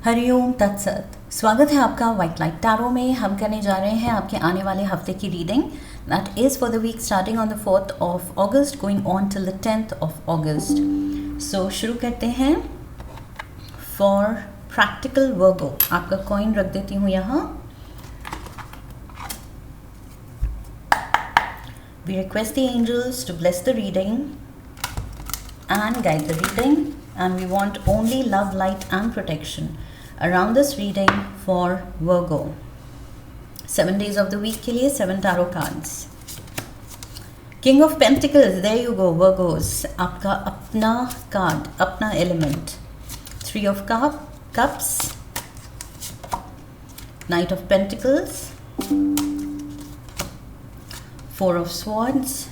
हरिओम तत्सत। स्वागत है आपका वाइट लाइट टैरो में। हम करने जा रहे हैं आपके आने वाले हफ्ते की reading that is for the week starting on the 4th of August going on till the 10th of August। So शुरू करते हैं। फॉर प्रैक्टिकल वर्गो आपका कॉइन रख देती हूँ यहाँ। We request the angels to bless the reading and guide the reading, and we want only love, light and protection around this reading for Virgo। 7 days of the week के लिए 7 tarot cards। King of Pentacles, there you go Virgos, आपका अपना card, अपना element. 3 of Cups, Knight of Pentacles, 4 of Swords,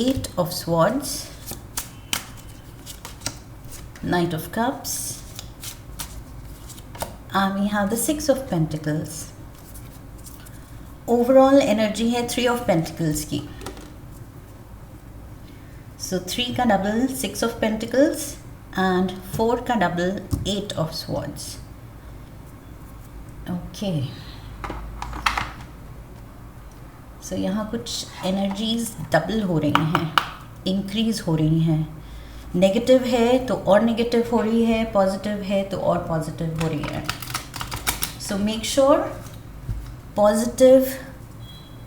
8 of Swords, Knight of Cups, and we have the 6 of Pentacles। Overall energy है 3 of Pentacles की। सो 3 का double 6 of Pentacles and 4 का double 8 of Swords। Okay, सो यहाँ कुछ energies double हो रही हैं, increase हो रही हैं। नेगेटिव है तो और नेगेटिव हो रही है, पॉजिटिव है तो और पॉजिटिव हो रही है। सो मेक श्योर पॉजिटिव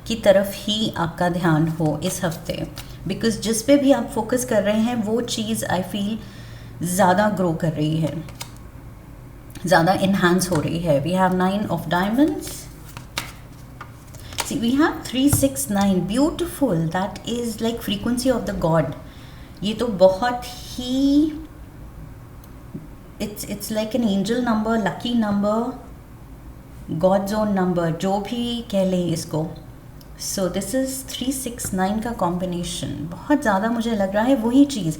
की तरफ ही आपका ध्यान हो इस हफ्ते, बिकॉज जिस पे भी आप फोकस कर रहे हैं वो चीज़ आई फील ज़्यादा ग्रो कर रही है, ज़्यादा इन्हांस हो रही है। We have 9 of Diamonds। See, we have 369, beautiful, that is like frequency of the god। ये तो बहुत ही it's like an angel number, lucky number, God's own number, जो भी कह लें इसको। So this is 369 का कॉम्बिनेशन बहुत ज़्यादा मुझे लग रहा है वही चीज़।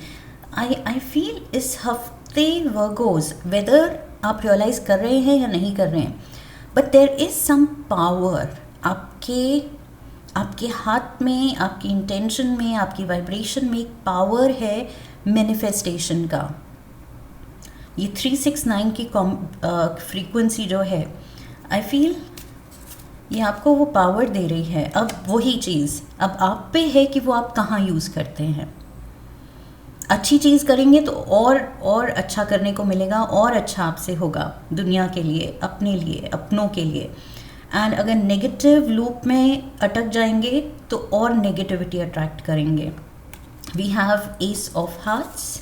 I feel इस हफ्ते वर्गोज, वेदर आप रियलाइज़ कर रहे हैं या नहीं कर रहे हैं, but there is some power आपके हाथ में, आपकी इंटेंशन में, आपकी वाइब्रेशन में एक पावर है मैनिफेस्टेशन का। ये 369 की फ्रीक्वेंसी जो है, आई फील ये आपको वो पावर दे रही है। अब वही चीज़ अब आप पे है कि वो आप कहाँ यूज़ करते हैं। अच्छी चीज़ करेंगे तो और अच्छा करने को मिलेगा, और अच्छा आपसे होगा दुनिया के लिए, अपने लिए, अपनों के लिए। एंड अगर नेगेटिव लूप में अटक जाएंगे तो और नेगेटिविटी अट्रैक्ट करेंगे। We have ace of hearts,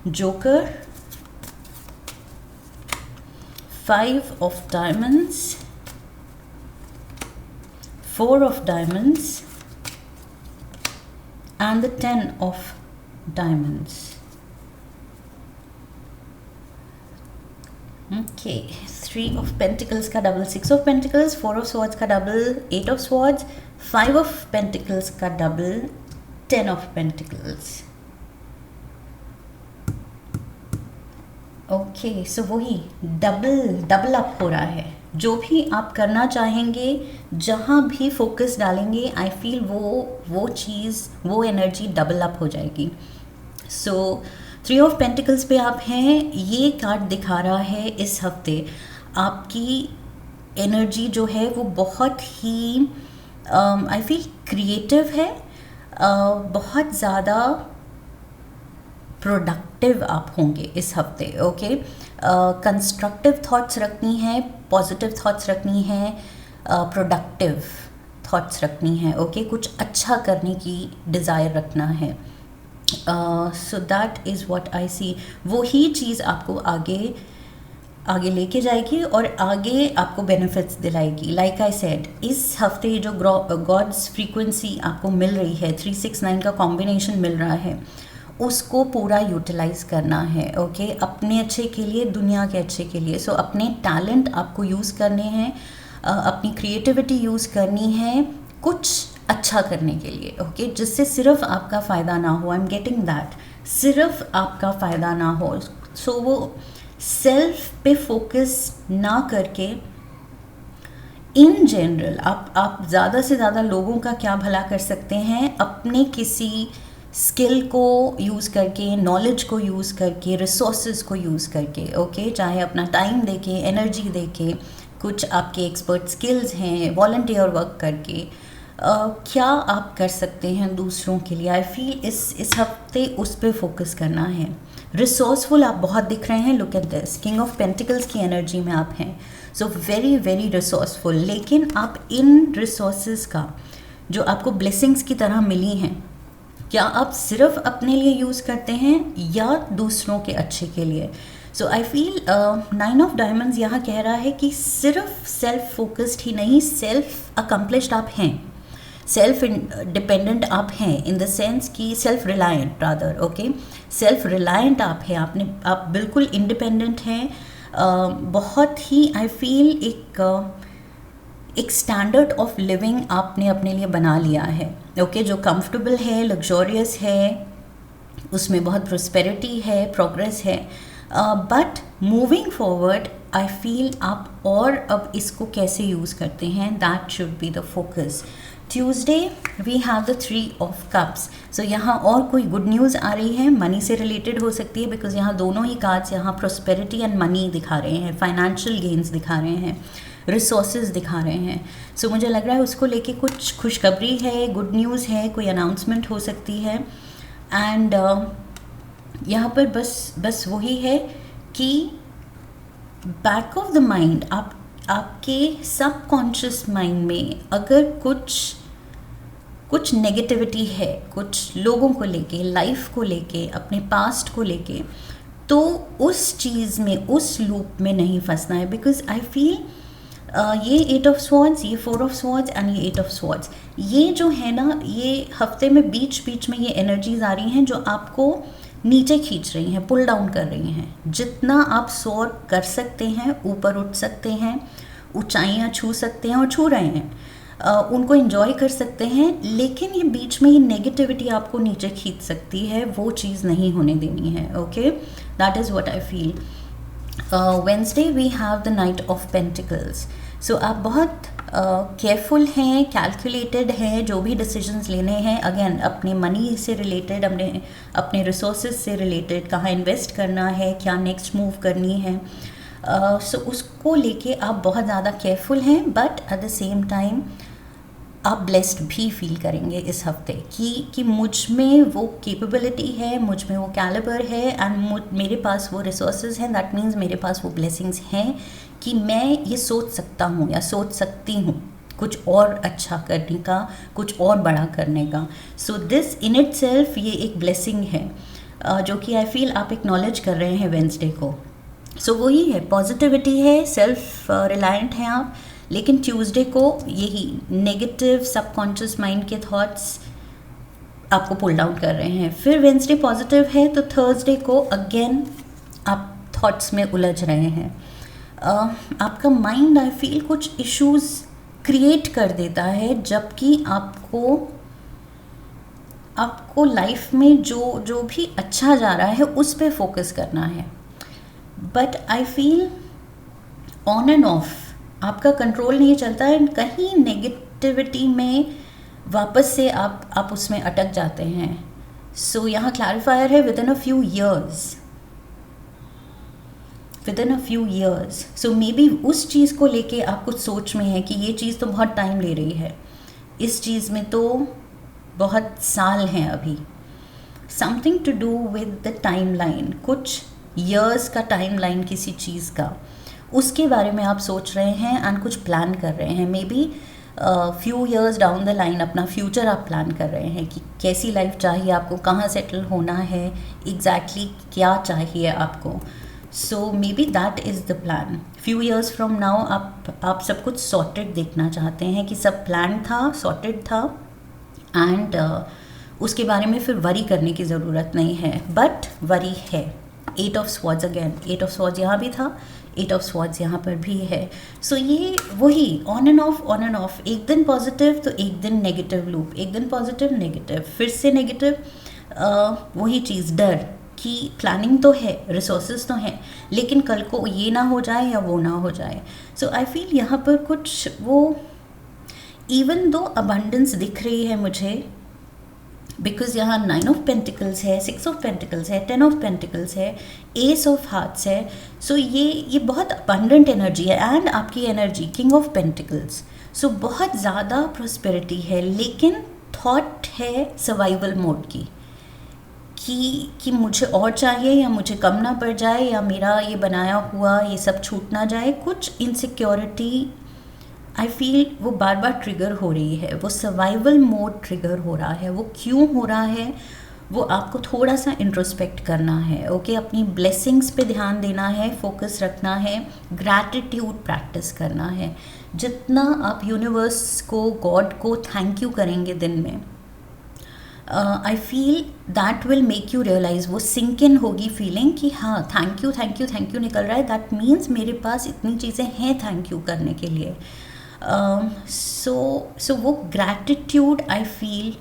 joker, 5 of Diamonds, 4 of Diamonds and the 10 of Diamonds। Okay, 3 of Pentacles का double 6 of Pentacles, 4 of Swords का double 8 of Swords, 5 of Pentacles का double 10 of Pentacles। Okay, सो वही double up हो रहा है। जो भी आप करना चाहेंगे, जहाँ भी फोकस डालेंगे, आई फील वो चीज़, वो एनर्जी डबल अप हो जाएगी। सो 3 of Pentacles पे आप हैं। ये कार्ड दिखा रहा है इस हफ्ते आपकी एनर्जी जो है वो बहुत ही आई फील क्रिएटिव है, बहुत ज़्यादा प्रोडक्टिव आप होंगे इस हफ्ते। ओके, कंस्ट्रक्टिव थॉट्स रखनी है, पॉजिटिव थॉट्स रखनी है, प्रोडक्टिव थॉट्स रखनी है। ओके, कुछ अच्छा करने की डिज़ायर रखना है। So that is what I see. वही चीज़ आपको आगे लेके जाएगी और आगे आपको बेनिफिट्स दिलाएगी। लाइक आई सेड, इस हफ्ते जो गॉड्स फ्रीक्वेंसी आपको मिल रही है, 369 का कॉम्बिनेशन मिल रहा है, उसको पूरा यूटिलाइज़ करना है। ओके, अपने अच्छे के लिए, दुनिया के अच्छे के लिए। सो अपने टैलेंट आपको यूज़ करने हैं, अपनी क्रिएटिविटी यूज़ करनी है कुछ अच्छा करने के लिए। ओके, जिससे सिर्फ आपका फ़ायदा ना हो। आई एम गेटिंग दैट, सिर्फ आपका फ़ायदा ना हो। सो वो सेल्फ पे फोकस ना करके इन जनरल आप ज़्यादा से ज़्यादा लोगों का क्या भला कर सकते हैं, अपने किसी स्किल को यूज़ करके, नॉलेज को यूज़ करके, रिसोर्सेज को यूज़ करके, ओके, चाहे अपना टाइम देके, एनर्जी देके, कुछ आपके एक्सपर्ट स्किल्स हैं, वॉलंटियर वर्क करके क्या आप कर सकते हैं दूसरों के लिए। आई फील इस हफ्ते उस पर फोकस करना है। रिसोर्सफुल आप बहुत दिख रहे हैं, look at this, king of pentacles की एनर्जी में आप हैं, सो वेरी वेरी रिसोर्सफुल। लेकिन आप इन रिसोर्सेज का जो आपको ब्लेसिंग्स की तरह मिली हैं, क्या आप सिर्फ अपने लिए यूज़ करते हैं या दूसरों के अच्छे के लिए। सो आई फील 9 ऑफ डायमंड्स यहाँ कह रहा है कि सिर्फ सेल्फ फोकस्ड ही नहीं, सेल्फ अकम्प्लिश्ड आप हैं, सेल्फ डिपेंडेंट आप हैं, इन द सेंस कि self reliant rather, okay, self reliant आप हैं, आप बिल्कुल इंडिपेंडेंट हैं। बहुत ही आई फील एक स्टैंडर्ड ऑफ लिविंग आपने अपने लिए बना लिया है, ओके, जो कंफर्टेबल है, लग्जोरियस है, उसमें बहुत प्रोस्पेरिटी है, प्रोग्रेस है। But moving forward I feel आप और अब इसको कैसे यूज़ करते हैं, that should be the focus. Tuesday we have the 3 of cups. So यहाँ और कोई गुड न्यूज़ आ रही है, मनी से रिलेटेड हो सकती है, बिकॉज यहाँ दोनों ही कार्ड्स यहाँ प्रोस्पेरिटी एंड मनी दिखा रहे हैं, फाइनेंशियल गेन्स दिखा रहे हैं, रिसोर्सेज दिखा रहे हैं। सो मुझे लग रहा है उसको लेके कुछ खुशखबरी है, गुड न्यूज़ है, कोई अनाउंसमेंट हो सकती है। एंड यहाँ पर बस वही है कि बैक ऑफ द माइंड आपके सबकॉन्शियस माइंड में अगर कुछ नेगेटिविटी है, कुछ लोगों को लेके, लाइफ को लेके, अपने पास्ट को लेके, तो उस चीज़ में, उस लूप में नहीं फंसना है। बिकॉज आई फील ये 8 ऑफ स्वॉर्ड्स, ये 4 ऑफ स्वॉर्ड्स एंड ये 8 ऑफ स्वॉर्ड्स, ये जो है ना, ये हफ्ते में बीच में ये एनर्जीज आ रही हैं जो आपको नीचे खींच रही हैं, पुल डाउन कर रही हैं। जितना आप सोर कर सकते हैं, ऊपर उठ सकते हैं, ऊंचाइयां छू सकते हैं और छू रहे हैं, उनको एंजॉय कर सकते हैं, लेकिन ये बीच में ये नेगेटिविटी आपको नीचे खींच सकती है, वो चीज़ नहीं होने देनी है, okay, that is what I feel. Wednesday we have the knight of pentacles. So आप बहुत केयरफुल हैं, कैलकुलेटेड हैं, जो भी डिसीजंस लेने हैं, अगेन अपने मनी से रिलेटेड, अपने रिसोर्सेज से रिलेटेड, कहाँ इन्वेस्ट करना है, क्या नेक्स्ट मूव करनी है, सो उसको लेके आप बहुत ज़्यादा केयरफुल हैं। But at the same time आप ब्लेस्ड भी फील करेंगे इस हफ्ते कि मुझ में वो कैपेबिलिटी है, मुझ में वो कैलिबर है, एंड मेरे पास वो रिसोर्सेज हैं, दैट मीन्स मेरे पास वो ब्लेसिंग्स हैं कि मैं ये सोच सकता हूँ या सोच सकती हूँ कुछ और अच्छा करने का, कुछ और बड़ा करने का। So this in it self ये एक ब्लेसिंग है, जो कि आई फील आप एक्नॉलेज कर रहे हैं वेंसडे को। सो वही है, पॉजिटिविटी है, सेल्फ रिलायंट हैं आप, लेकिन ट्यूसडे को यही नेगेटिव सबकॉन्शियस माइंड के थॉट्स आपको पुल डाउन कर रहे हैं। फिर वेंसडे पॉजिटिव है, तो थर्सडे को अगेन आप थॉट्स में उलझ रहे हैं। आपका माइंड आई फील कुछ इश्यूज क्रिएट कर देता है, जबकि आपको लाइफ में जो भी अच्छा जा रहा है उस पर फोकस करना है। But I feel on end of आपका कंट्रोल नहीं चलता है, कहीं नेगेटिविटी में वापस से आप उसमें अटक जाते हैं। सो यहाँ क्लैरिफायर है with in a few years. So may be उस चीज़ को लेके आप कुछ सोच में है कि ये चीज़ तो बहुत टाइम ले रही है, इस चीज़ में तो बहुत साल हैं अभी। Something to do with the timeline, कुछ ईयर्स का टाइम लाइन किसी चीज़ का, उसके बारे में आप सोच रहे हैं एंड कुछ प्लान कर रहे हैं। May be few years down the line अपना फ्यूचर आप प्लान कर रहे हैं कि कैसी लाइफ चाहिए आपको, कहाँ सेटल होना है, एग्जैक्टली क्या चाहिए आपको। So maybe that is the plan. Few years from now आप सब कुछ सॉर्टेड देखना चाहते हैं कि सब प्लान था, सॉर्टेड था, एंड उसके बारे में फिर वरी करने की ज़रूरत नहीं है। बट वरी है। 8 of swords, again 8 of swords यहाँ भी था, 8 ऑफ स्वॉर्ड्स यहाँ पर भी है। सो ये वही ऑन एंड ऑफ, एक दिन पॉजिटिव तो एक दिन नेगेटिव लूप, एक दिन पॉजिटिव नेगेटिव, फिर से नेगेटिव, वही चीज़, डर कि प्लानिंग तो है, रिसोर्सेज तो हैं, लेकिन कल को ये ना हो जाए या वो ना हो जाए। सो आई फील यहाँ पर कुछ वो, इवन दो अबंडेंस दिख रही है मुझे, बिकॉज यहाँ 9 ऑफ पेंटिकल्स है, 6 ऑफ पेंटिकल्स है, 10 ऑफ पेंटिकल्स है, एस ऑफ हार्ट्स है. सो ये बहुत अबंडेंट एनर्जी है. एंड आपकी एनर्जी किंग ऑफ पेंटिकल्स. सो बहुत ज़्यादा प्रॉस्पेरिटी है, लेकिन थॉट है सर्वाइवल मोड की, कि मुझे और चाहिए, या मुझे कम ना पड़ जाए, या मेरा ये बनाया हुआ ये सब छूट ना जाए. कुछ इनसिक्योरिटी आई फील वो बार बार ट्रिगर हो रही है. वो सर्वाइवल मोड ट्रिगर हो रहा है. वो क्यों हो रहा है, वो आपको थोड़ा सा इंट्रोस्पेक्ट करना है. ओके, अपनी ब्लेसिंग्स पे ध्यान देना है, फोकस रखना है, ग्रैटिट्यूड प्रैक्टिस करना है. जितना आप यूनिवर्स को, गॉड को थैंक यू करेंगे दिन में, I feel that will make you realise, वो सिंक इन होगी फीलिंग कि हाँ thank you thank you thank you निकल रहा है. दैट मीन्स मेरे पास इतनी चीज़ें हैं थैंक यू करने के लिए. सो वो ग्रैटिट्यूड आई फील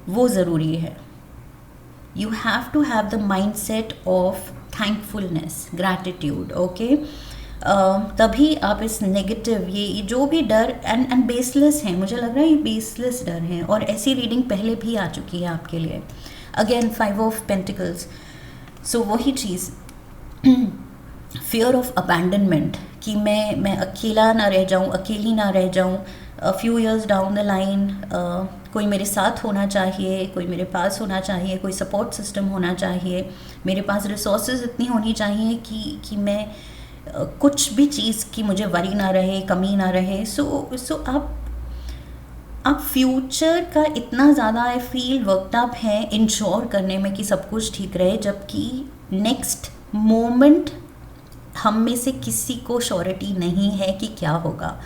वो ज़रूरी है. You have to have the mindset of thankfulness, gratitude. Okay, तभी आप इस नेगेटिव, ये जो भी डर एंड बेसलेस हैं, मुझे लग रहा है ये बेसलेस डर हैं. और ऐसी रीडिंग पहले भी आ चुकी है आपके लिए. Again 5 of pentacles. सो वही चीज़, फियर ऑफ अबैंडनमेंट, कि मैं अकेला ना रह जाऊँ, अकेली ना रह जाऊँ. Few years down the line कोई मेरे साथ होना चाहिए, कोई मेरे पास होना चाहिए, कोई सपोर्ट सिस्टम होना चाहिए, मेरे पास रिसोर्सेज इतनी होनी चाहिए कि मैं कुछ भी चीज़ की मुझे वरी ना रहे, कमी ना रहे. सो आप फ्यूचर का इतना ज़्यादा आई फील वर्कड अप है इंश्योर करने में कि सब कुछ ठीक रहे, जबकि नेक्स्ट मोमेंट हम में से किसी को श्योरिटी नहीं है कि क्या होगा.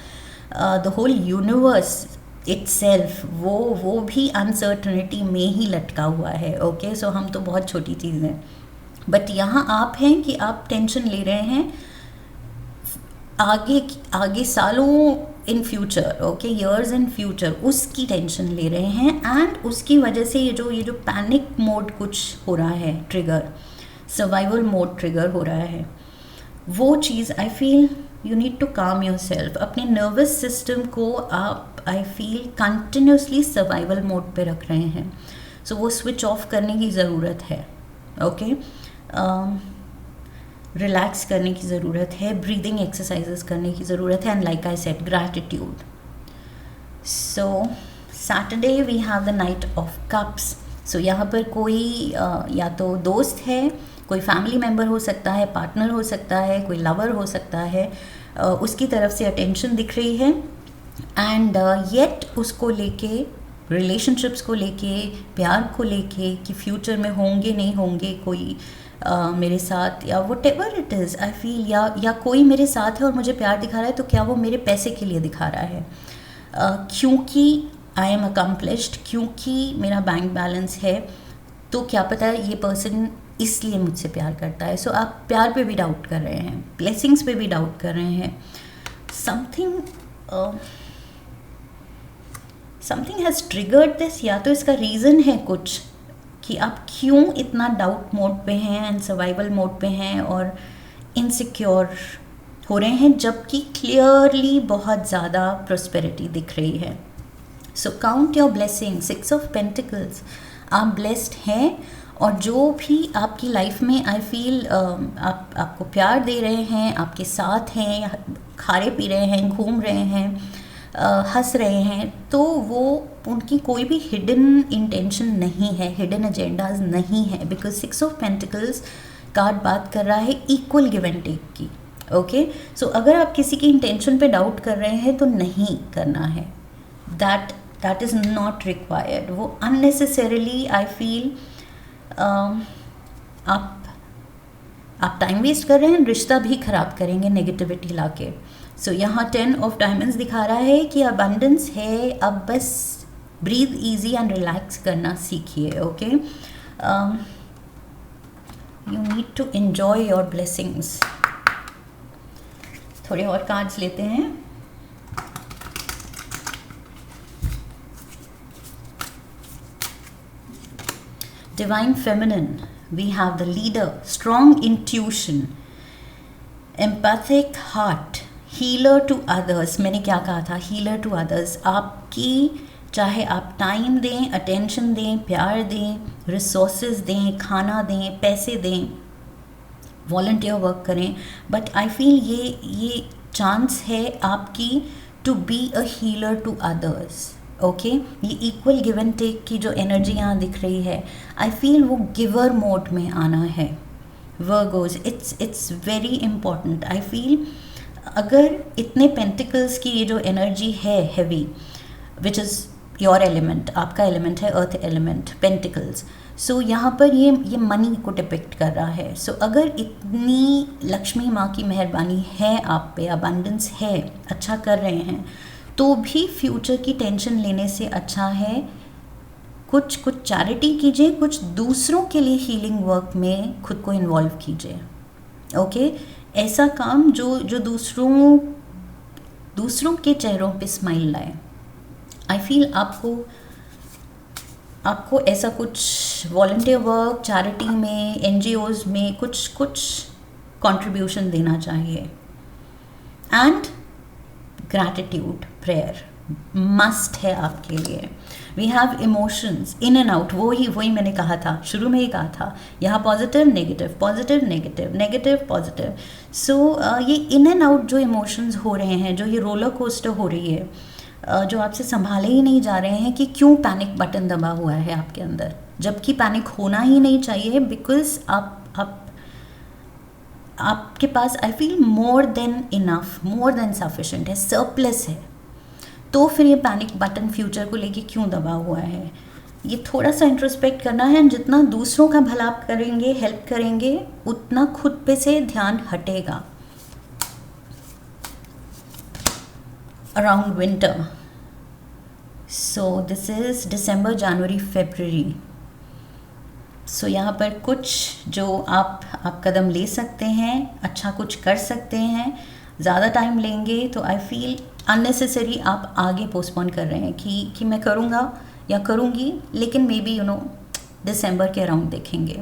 द होल यूनिवर्स इटसेल्फ वो भी अनसर्टनिटी में ही लटका हुआ है. ओके, सो हम तो बहुत छोटी चीज़ हैं, बट यहाँ आप हैं कि आप टेंशन ले रहे हैं आगे सालों in future. Okay, years in future, उसकी टेंशन ले रहे हैं. एंड उसकी वजह से ये जो पैनिक मोड कुछ हो रहा है, ट्रिगर, सर्वाइवल मोड ट्रिगर हो रहा है, वो चीज़ I feel you need to calm yourself. अपने नर्वस सिस्टम को आप I feel continuously survival mode पे रख रहे हैं. सो वो स्विच ऑफ करने की ज़रूरत है. ओके, रिलैक्स करने की ज़रूरत है, ब्रीदिंग एक्सरसाइजेस करने की ज़रूरत है. And like I said, gratitude. So Saturday we have the knight of cups. So यहाँ पर कोई या तो दोस्त है, कोई फैमिली मेम्बर हो सकता है, पार्टनर हो सकता है, कोई लवर हो सकता है, उसकी तरफ से अटेंशन दिख रही है. एंड येट उसको लेके, रिलेशनशिप्स को लेके, प्यार को लेके, कि फ्यूचर में होंगे नहीं होंगे कोई मेरे साथ, या what ever it is I feel, या कोई मेरे साथ है और मुझे प्यार दिखा रहा है, तो क्या वो मेरे पैसे के लिए दिखा रहा है, क्योंकि आई एम अकम्प्लिश्ड, क्योंकि मेरा बैंक बैलेंस है, तो क्या पता है ये पर्सन इसलिए मुझसे प्यार करता है. सो आप प्यार पे भी डाउट कर रहे हैं, ब्लेसिंग्स पे भी डाउट कर रहे हैं. Something has triggered this. या तो इसका रीज़न है कुछ कि आप क्यों इतना डाउट मोड पे हैं एंड सर्वाइवल मोड पे हैं और इनसिक्योर हो रहे हैं, जबकि क्लियरली बहुत ज़्यादा प्रॉस्पेरिटी दिख रही है. So count your blessing. 6 of pentacles, आप ब्लेस्ड हैं. और जो भी आपकी लाइफ में आई फील आपको प्यार दे रहे हैं, आपके साथ हैं, खा रहे पी रहे हैं, घूम रहे हैं, हंस रहे हैं, तो वो उनकी कोई भी हिडन इंटेंशन नहीं है, हिडन एजेंडाज नहीं है. बिकॉज 6 ऑफ पेंटिकल्स कार्ड बात कर रहा है इक्वल गिव एंड टेक की. ओके, सो अगर आप किसी की इंटेंशन पे डाउट कर रहे हैं तो नहीं करना है. That is not required. वो अननेसेसरीली आई फील आप टाइम वेस्ट कर रहे हैं, रिश्ता भी ख़राब करेंगे नेगेटिविटी लाके. सो यहाँ 10 ऑफ डायमंड्स दिखा रहा है कि अबंडेंस है, अब बस ब्रीथ इजी एंड रिलैक्स करना सीखिए. Okay, you need to enjoy your blessings. थोड़े और कार्ड्स लेते हैं. Divine Feminine, we have the leader, strong intuition, empathic heart, healer to others. मैंने क्या कहा था, healer to others. आपकी चाहे आप टाइम दें, अटेंशन दें, प्यार दें, रिसोर्सेज दें, खाना दें, पैसे दें, वॉलंटियर वर्क करें, बट आई फील ये चांस है आपकी to be a healer to others. Okay, ये इक्वल गिव एंड टेक की जो एनर्जी यहाँ दिख रही है, आई फील वो गिवर मोड में आना है। Virgos, it's very important. I feel अगर इतने पेंटिकल्स की ये जो एनर्जी है heavy, which is your element, आपका एलिमेंट है अर्थ एलिमेंट, पेंटिकल्स, सो यहाँ पर ये मनी को डिपिक्ट कर रहा है। सो अगर इतनी लक्ष्मी माँ की मेहरबानी है आप पे, अबंडेंस है, अच्छा कर रहे हैं, तो भी फ्यूचर की टेंशन लेने से अच्छा है कुछ चैरिटी कीजिए, कुछ दूसरों के लिए हीलिंग वर्क में खुद को इन्वॉल्व कीजिए। ओके, ऐसा काम जो दूसरों के चेहरों पे स्माइल लाए। आई फील आपको ऐसा कुछ वॉलंटियर वर्क, चैरिटी में, एनजीओज में कुछ कंट्रीब्यूशन देना चाहिए। एंड ग्रैटिट्यूड प्रेयर मस्ट है आपके लिए। We have emotions in and out, वही मैंने कहा था, शुरू में ही कहा था, यहाँ positive negative, positive negative, negative positive. So ये इन एंड आउट जो इमोशंस हो रहे हैं, जो ये रोलर कोस्टर हो रही है, जो आपसे संभाले ही नहीं जा रहे हैं कि क्यों पैनिक बटन दबा हुआ है आपके अंदर, जबकि पैनिक होना ही नहीं चाहिए, बिकॉज आपके पास I feel more than enough, more than sufficient है, सरप्लस है। तो फिर ये पैनिक बटन फ्यूचर को लेके क्यों दबा हुआ है? ये थोड़ा सा इंट्रोस्पेक्ट करना है। जितना दूसरों का भला करेंगे, हेल्प करेंगे, उतना खुद पे से ध्यान हटेगा। Around winter, so this is December, January, February. So यहाँ पर कुछ जो आप कदम ले सकते हैं, अच्छा कुछ कर सकते हैं। ज़्यादा टाइम लेंगे तो आई फील अननेसेसरी आप आगे पोस्टपोन कर रहे हैं कि मैं करूँगा या करूँगी, लेकिन मे बी दिसंबर के अराउंड देखेंगे,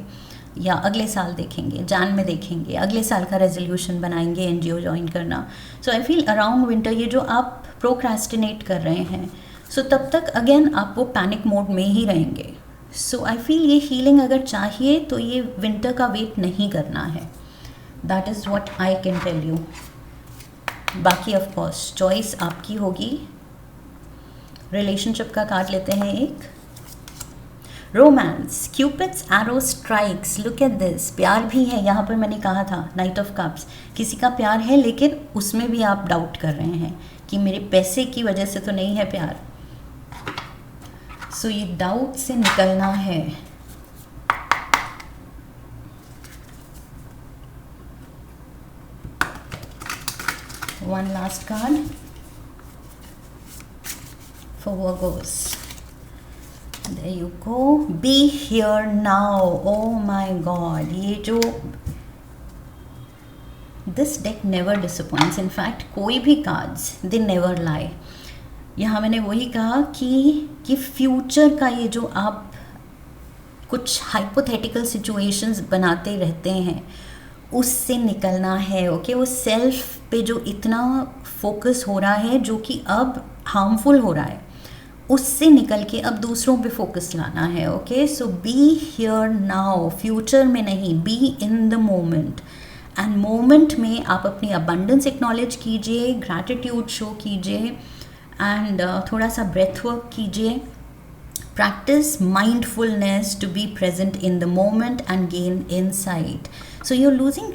या अगले साल देखेंगे, जान में देखेंगे, अगले साल का रेजोल्यूशन बनाएंगे एनजीओ ज्वाइन करना। सो आई फील अराउंड विंटर ये जो आप प्रोक्रेस्टिनेट कर रहे हैं, सो तब तक अगेन आप वो पैनिक मोड में ही रहेंगे। सो आई फील ये हीलिंग अगर चाहिए तो ये विंटर का वेट नहीं करना है। That is what I can tell you. बाकी ऑफ कोर्स चॉइस आपकी होगी। रिलेशनशिप का कार्ड लेते हैं एक। Romance, Cupid's arrow strikes, look at this. प्यार भी है यहाँ पर, मैंने कहा था नाइट ऑफ कप्स, किसी का प्यार है, लेकिन उसमें भी आप डाउट कर रहे हैं कि मेरे पैसे की वजह से तो नहीं है प्यार। सो ये डाउट से निकलना है। One last card for Virgo's. There you go. Be here now. Oh my God. ये जो this deck never disappoints. In fact, कोई भी cards they never lie. यहाँ मैंने वही कहा कि फ्यूचर का ये जो आप कुछ हाइपोथेटिकल सिचुएशंस बनाते रहते हैं, उससे निकलना है। ओके, वो सेल्फ पे जो इतना फोकस हो रहा है, जो कि अब हार्मफुल हो रहा है, उससे निकल के अब दूसरों पे फोकस लाना है। Okay, so be here now, future में नहीं, be in the moment. And moment में आप अपनी अबंडेंस एक्नॉलेज कीजिए, ग्रैटिट्यूड शो कीजिए, एंड थोड़ा सा ब्रेथ वर्क कीजिए। Practise mindfulness to be present in the moment and gain insight. So you are losing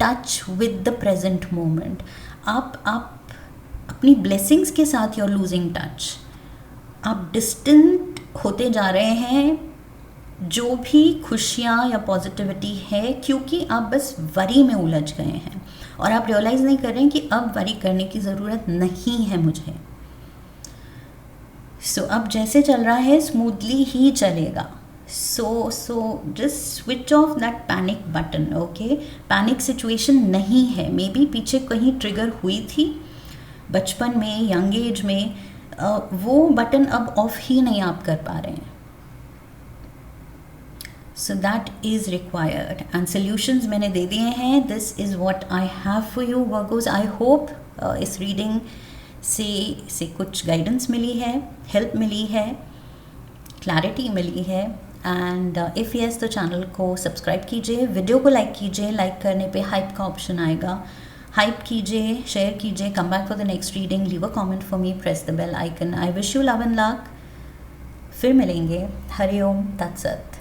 touch with the present moment. आप अपनी ब्लेसिंग्स के साथ यू आर लूजिंग टच। आप डिस्टेंट होते जा रहे हैं जो भी खुशियाँ या पॉजिटिविटी है, क्योंकि आप बस वरी में उलझ गए हैं और आप रियलाइज़ नहीं कर रहे हैं कि अब वरी करने की ज़रूरत नहीं है मुझे। सो अब जैसे चल रहा है स्मूथली ही चलेगा। So just switch off that panic button. Okay, panic situation नहीं है, मे बी पीछे कहीं ट्रिगर हुई थी बचपन में, यंग एज में, वो बटन अब ऑफ ही नहीं आप कर पा रहे हैं। सो that is required and solutions मैंने दे दिए हैं। This is what I have for you Virgo's. I hope इस रीडिंग से कुछ गाइडेंस मिली है, हेल्प मिली है, क्लैरिटी मिली है। एंड इफ़ यस तो चैनल को सब्सक्राइब कीजिए, वीडियो को लाइक कीजिए, लाइक करने पे हाइप का ऑप्शन आएगा, हाइप कीजिए, शेयर कीजिए, come back for the next reading, leave a comment for me, press the bell icon. I wish you love and luck. फिर मिलेंगे। हरिओम तत्सत।